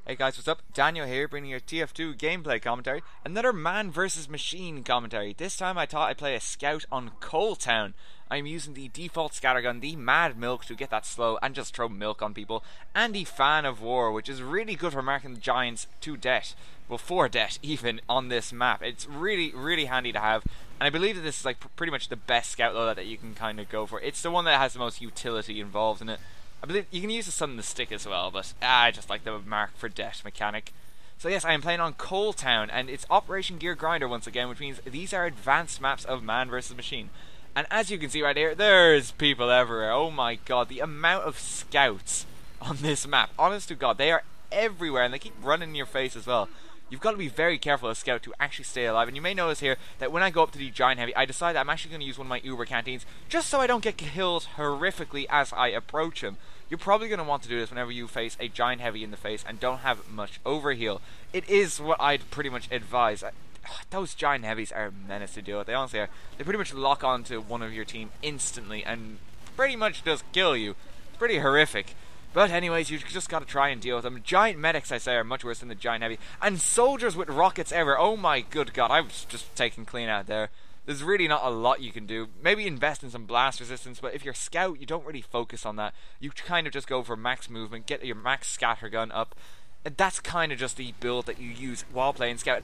Hey guys, what's up? Daniel here, bringing you a TF2 gameplay commentary. Another man versus machine commentary. This time I thought I'd play a scout on Coaltown. I'm using the default scattergun, the Mad Milk, to get that slow and just throw milk on people, and the Fan of War, which is really good for marking the giants to death. Well, for death, even, on this map. It's really handy to have, and I believe that this is like pretty much the best scout loadout that you can kind of go for. It's the one that has the most utility involved in it. I believe you can use the sun and the stick as well, but I just like the mark for death mechanic. So yes, I am playing on Coaltown, and it's Operation Gear Grinder once again, which means these are advanced maps of man versus machine. And as you can see right here, there's people everywhere. Oh my god, the amount of scouts on this map. Honest to god, they are everywhere, and they keep running in your face as well. You've got to be very careful as a scout to actually stay alive. And you may notice here that when I go up to the giant heavy, I decide that I'm actually going to use one of my Uber canteens just so I don't get killed horrifically as I approach him. You're probably going to want to do this whenever you face a giant heavy in the face and don't have much overheal. It is what I'd pretty much advise. Those giant heavies are a menace to deal with. They honestly are. They pretty much lock onto one of your team instantly and pretty much just kill you. It's pretty horrific. But anyways, you just gotta try and deal with them. Giant medics, I say, are much worse than the giant heavy. And soldiers with rockets ever. Oh my good god, I was just taken clean out there. There's really not a lot you can do. Maybe invest in some blast resistance, but if you're scout, you don't really focus on that. You kind of just go for max movement, get your max scattergun up. And that's kind of just the build that you use while playing scout.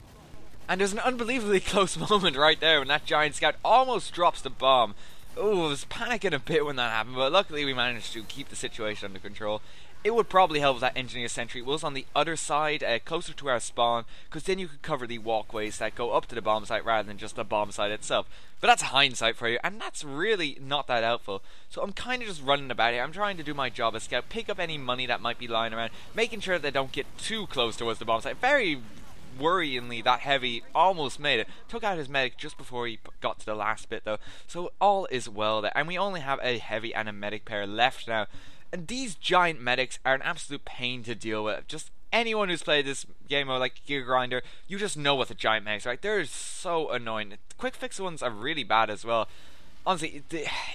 And there's an unbelievably close moment right there when that giant scout almost drops the bomb. Oh, I was panicking a bit when that happened, but luckily we managed to keep the situation under control. It would probably help if that engineer sentry was on the other side, closer to our spawn, because then you could cover the walkways that go up to the bomb site rather than just the bomb site itself. But that's hindsight for you, and that's really not that helpful. So I'm kind of just running about here. I'm trying to do my job as scout, pick up any money that might be lying around, making sure that they don't get too close towards the bomb site. Very worryingly, that heavy almost made it. Took out his medic just before he got to the last bit though, so all is well there. And we only have a heavy and a medic pair left now, and these giant medics are an absolute pain to deal with. Just anyone who's played this game mode like Gear Grinder, you just know what the giant medics are like. They're so annoying. The quick fix ones are really bad as well. Honestly,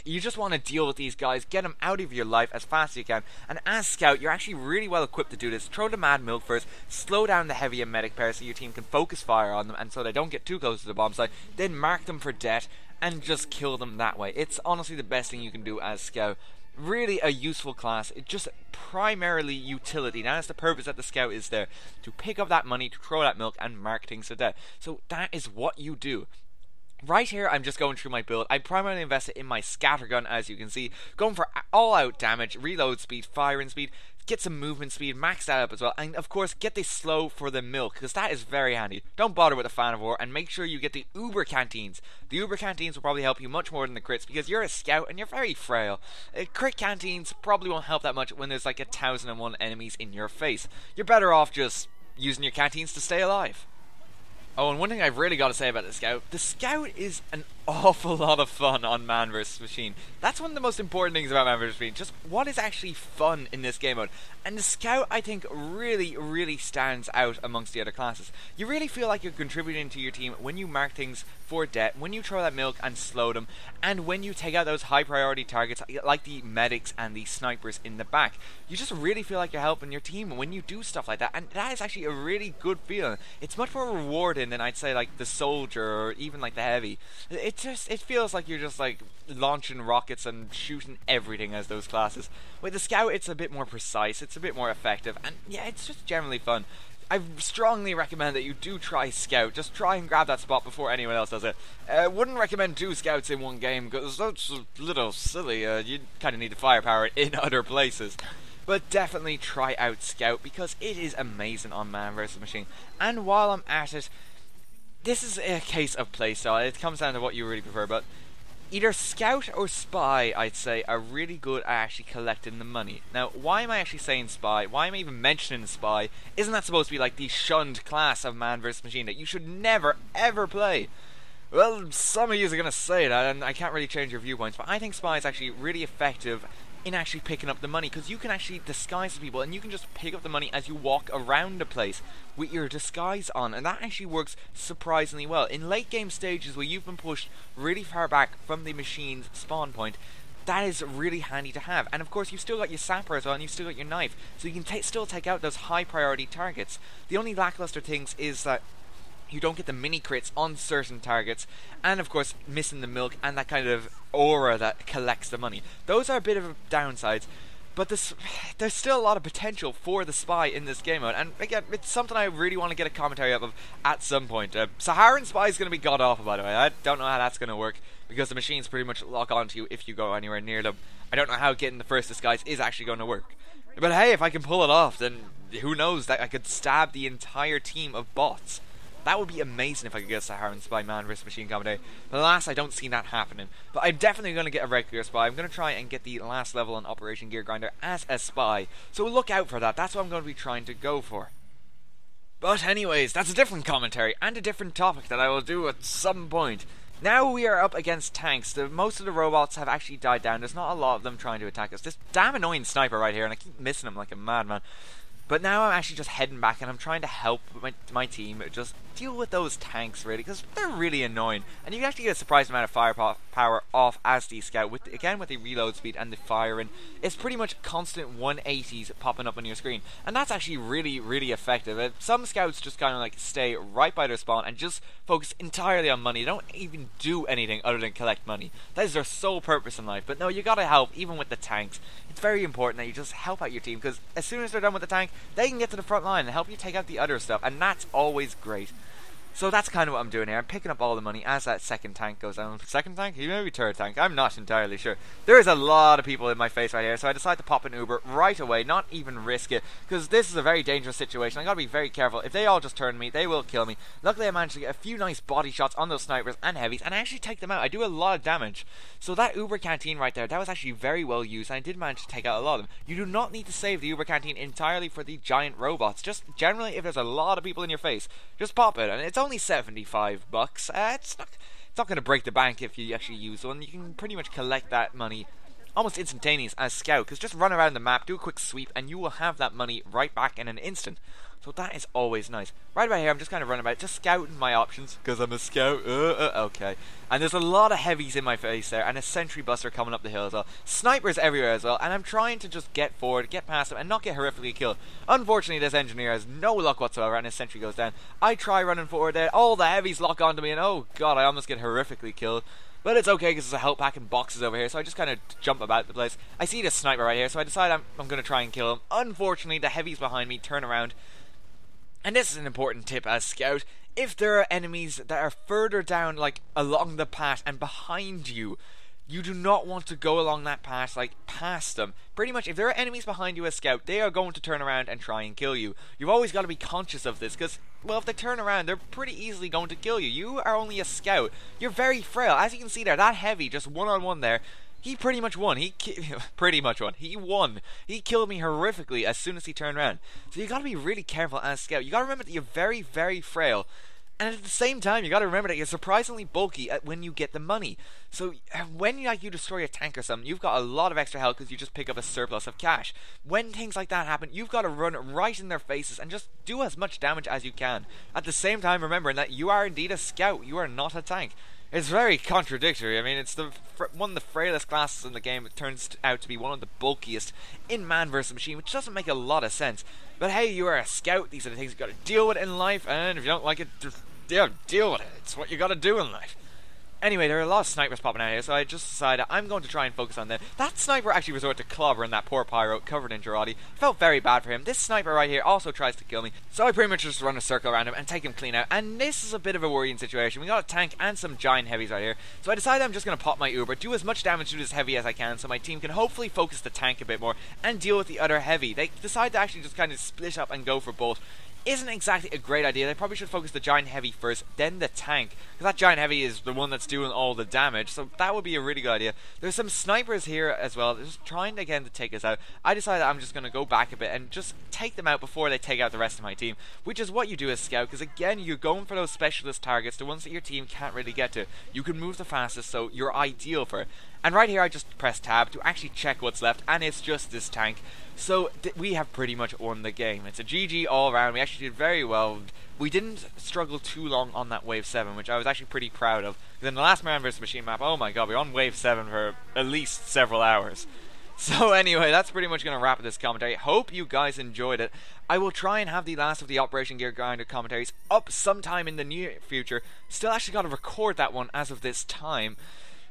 you just want to deal with these guys, get them out of your life as fast as you can, and as scout, you're actually really well equipped to do this. Throw the Mad Milk first, slow down the heavy and medic pair so your team can focus fire on them, and so they don't get too close to the bomb site, then mark them for death, and just kill them that way. It's honestly the best thing you can do as scout. Really a useful class. It's just primarily utility. That's the purpose that the scout is there, to pick up that money, to throw that milk, and mark things to death. So that is what you do. Right here, I'm just going through my build. I primarily invested in my scattergun, as you can see, going for all-out damage, reload speed, firing speed, get some movement speed, max that up as well, and of course, get this slow for the milk, because that is very handy. Don't bother with the Fan of War, and make sure you get the Uber canteens. The Uber canteens will probably help you much more than the crits, because you're a scout and you're very frail. Crit canteens probably won't help that much when there's like 1,001 enemies in your face. You're better off just using your canteens to stay alive. Oh, and one thing I've really got to say about the Scout is an awful lot of fun on Man vs Machine. That's one of the most important things about Man vs Machine, just what is actually fun in this game mode. And the Scout, I think, really stands out amongst the other classes. You really feel like you're contributing to your team when you mark things for death, when you throw that milk and slow them, and when you take out those high priority targets like the medics and the snipers in the back. You just really feel like you're helping your team when you do stuff like that, and that is actually a really good feeling. It's much more rewarding than I'd say like the soldier or even like the heavy. It feels like you're just like launching rockets and shooting everything as those classes. With the scout, it's a bit more precise, it's a bit more effective, and yeah, it's just generally fun. I strongly recommend that you do try scout. Just try and grab that spot before anyone else does it. Wouldn't recommend 2 scouts in one game because that's a little silly. You kind of need the firepower in other places. But definitely try out scout because it is amazing on Man vs Machine. And while I'm at it, this is a case of playstyle. It comes down to what you really prefer, but either scout or spy, I'd say, are really good at actually collecting the money. Now, why am I actually saying spy? Why am I even mentioning spy? Isn't that supposed to be like the shunned class of Man vs Machine that you should never ever play? Well, some of you are going to say that, and I can't really change your viewpoints, but I think spy is actually really effective in actually picking up the money, because you can actually disguise people and you can just pick up the money as you walk around the place with your disguise on, and that actually works surprisingly well. In late game stages where you've been pushed really far back from the machine's spawn point, that is really handy to have. And of course, you've still got your sapper as well, and you've still got your knife, so you can still take out those high priority targets. The only lackluster things is that you don't get the mini crits on certain targets, and of course missing the milk and that kind of aura that collects the money. Those are a bit of downsides, but there's still a lot of potential for the spy in this game mode, and again, it's something I really want to get a commentary up of at some point. Saharan Spy is going to be god awful, by the way. I don't know how that's going to work, because the machines pretty much lock onto you if you go anywhere near them. I don't know how getting the first disguise is actually going to work. But hey, if I can pull it off, then who knows, that I could stab the entire team of bots. That would be amazing if I could get a Saharan Spy Man vs Machine commentary. But alas, I don't see that happening. But I'm definitely going to get a regular spy. I'm going to try and get the last level on Operation Gear Grinder as a spy. So look out for that. That's what I'm going to be trying to go for. But anyways, that's a different commentary and a different topic that I will do at some point. Now we are up against tanks. Most of the robots have actually died down. There's not a lot of them trying to attack us. This damn annoying sniper right here, and I keep missing him like a madman. But now I'm actually just heading back, and I'm trying to help my team just deal with those tanks, really, because they're really annoying. And you can actually get a surprising amount of firepower off as the scout, with the reload speed and the firing. It's pretty much constant 180s popping up on your screen, and that's actually really, really effective. Some scouts just kind of like stay right by their spawn and just focus entirely on money. They don't even do anything other than collect money. That is their sole purpose in life. But no, you gotta help, even with the tanks. It's very important that you just help out your team, because as soon as they're done with the tank, they can get to the front line and help you take out the other stuff, and that's always great. So that's kind of what I'm doing here. I'm picking up all the money as that second tank goes down. Second tank? Maybe third tank. I'm not entirely sure. There is a lot of people in my face right here, so I decide to pop an Uber right away, not even risk it, because this is a very dangerous situation. I gotta be very careful. If they all just turn me, they will kill me. Luckily I managed to get a few nice body shots on those snipers and heavies, and I actually take them out. I do a lot of damage. So that Uber canteen right there, that was actually very well used, and I did manage to take out a lot of them. You do not need to save the Uber canteen entirely for the giant robots. Just generally, if there's a lot of people in your face, just pop it, and it's only $75. It's not going to break the bank if you actually use one. You can pretty much collect that money almost instantaneous as scout, because just run around the map, do a quick sweep, and you will have that money right back in an instant. So that is always nice. Right about here, I'm just kind of running about, just scouting my options, because I'm a scout. Okay. And there's a lot of heavies in my face there, and a sentry buster coming up the hill as well. Snipers everywhere as well, and I'm trying to just get forward, get past them, and not get horrifically killed. Unfortunately, this engineer has no luck whatsoever, and his sentry goes down. I try running forward there, all the heavies lock onto me, and oh god, I almost get horrifically killed. But it's okay, because there's a help pack and boxes over here, so I just kind of jump about the place. I see this sniper right here, so I decide I'm going to try and kill him. Unfortunately, the heavies behind me turn around. And this is an important tip as scout. If there are enemies that are further down, like along the path and behind you, you do not want to go along that path, like past them. Pretty much, if there are enemies behind you as scout, they are going to turn around and try and kill you. You've always got to be conscious of this, because, well, if they turn around, they're pretty easily going to kill you. You are only a scout. You're very frail. As you can see there, that heavy, just one-on-one there, he pretty much won. He won. He killed me horrifically as soon as he turned around. So you gotta be really careful as scout. You gotta remember that you're very, very frail. And at the same time, you gotta remember that you're surprisingly bulky when you get the money. So when you destroy a tank or something, you've got a lot of extra health because you just pick up a surplus of cash. When things like that happen, you've got to run right in their faces and just do as much damage as you can. At the same time, remembering that you are indeed a scout. You are not a tank. It's very contradictory. I mean, it's one of the frailest classes in the game. It turns out to be one of the bulkiest in Man vs Machine, which doesn't make a lot of sense. But hey, you are a scout. These are the things you've got to deal with in life, and if you don't like it, just deal with it. It's what you got to do in life. Anyway, there are a lot of snipers popping out here, so I just decided I'm going to try and focus on them. That sniper actually resorted to clobbering that poor pyro covered in Girardi. Felt very bad for him. This sniper right here also tries to kill me, so I pretty much just run a circle around him and take him clean out. And this is a bit of a worrying situation. We got a tank and some giant heavies right here, so I decided I'm just going to pop my Uber, do as much damage to this heavy as I can, so my team can hopefully focus the tank a bit more and deal with the other heavy. They decide to actually just kind of split up and go for both. Isn't exactly a great idea. They probably should focus the giant heavy first, then the tank, because that giant heavy is the one that's doing all the damage, so that would be a really good idea. There's some snipers here as well, they're just trying again to take us out. I decided I'm just going to go back a bit and just take them out before they take out the rest of my team, which is what you do as scout, because again, you're going for those specialist targets, the ones that your team can't really get to. You can move the fastest, so you're ideal for it. And right here I just press tab to actually check what's left, and it's just this tank. So we have pretty much won the game. It's a GG all around. We actually actually did very well. We didn't struggle too long on that wave 7, which I was actually pretty proud of. Then the last Man vs Machine map, oh my god, we were on wave 7 for at least several hours. So anyway, that's pretty much going to wrap up this commentary. Hope you guys enjoyed it. I will try and have the last of the Operation Gear Grinder commentaries up sometime in the near future. Still actually got to record that one as of this time.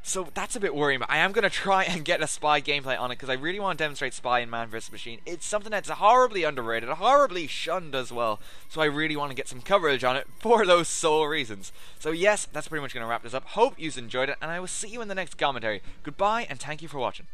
So that's a bit worrying, but I am going to try and get a Spy gameplay on it, because I really want to demonstrate Spy in Man vs Machine. It's something that's horribly underrated, horribly shunned as well, so I really want to get some coverage on it for those sole reasons. So yes, that's pretty much going to wrap this up. Hope you've enjoyed it, and I will see you in the next commentary. Goodbye, and thank you for watching.